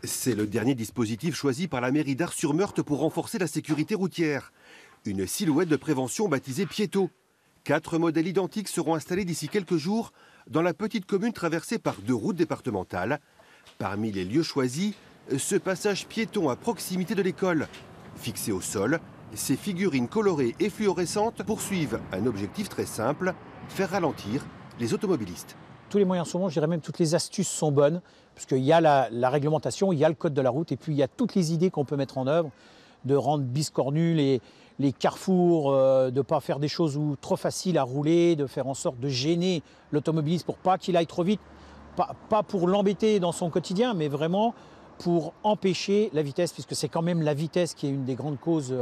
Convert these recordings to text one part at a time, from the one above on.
C'est le dernier dispositif choisi par la mairie d'Ars-sur-Meurthe pour renforcer la sécurité routière. Une silhouette de prévention baptisée Piéto. 4 modèles identiques seront installés d'ici quelques jours dans la petite commune traversée par 2 routes départementales. Parmi les lieux choisis, ce passage piéton à proximité de l'école. Fixé au sol, ces figurines colorées et fluorescentes poursuivent un objectif très simple, faire ralentir les automobilistes. Tous les moyens sont bons, je dirais même toutes les astuces sont bonnes, parce qu'il y a la réglementation, il y a le code de la route, et puis il y a toutes les idées qu'on peut mettre en œuvre, de rendre biscornus les carrefours, de ne pas faire des choses trop faciles à rouler, de faire en sorte de gêner l'automobiliste pour pas qu'il aille trop vite, pas pour l'embêter dans son quotidien, mais vraiment pour empêcher la vitesse, puisque c'est quand même la vitesse qui est une des grandes causes,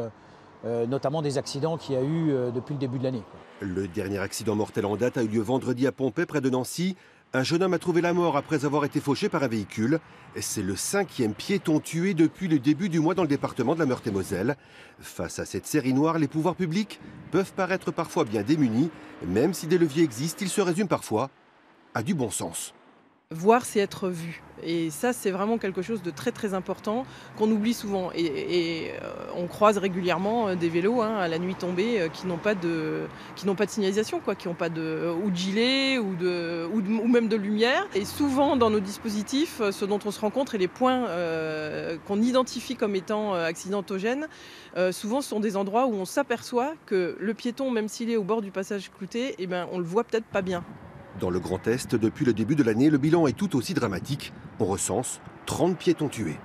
notamment des accidents qu'il y a eu depuis le début de l'année. Le dernier accident mortel en date a eu lieu vendredi à Pompey, près de Nancy. Un jeune homme a trouvé la mort après avoir été fauché par un véhicule. C'est le 5e piéton tué depuis le début du mois dans le département de la Meurthe-et-Moselle. Face à cette série noire, les pouvoirs publics peuvent paraître parfois bien démunis. Même si des leviers existent, ils se résument parfois à du bon sens. Voir, c'est être vu. Et ça, c'est vraiment quelque chose de très très important qu'on oublie souvent. Et on croise régulièrement des vélos à la nuit tombée qui n'ont pas de signalisation, qui n'ont pas ou de gilet ou même de lumière. Et souvent dans nos dispositifs, ce dont on se rend compte et les points qu'on identifie comme étant accidentogènes, souvent ce sont des endroits où on s'aperçoit que le piéton, même s'il est au bord du passage clouté, on le voit peut-être pas bien. Dans le Grand Est, depuis le début de l'année, le bilan est tout aussi dramatique. On recense 30 piétons tués.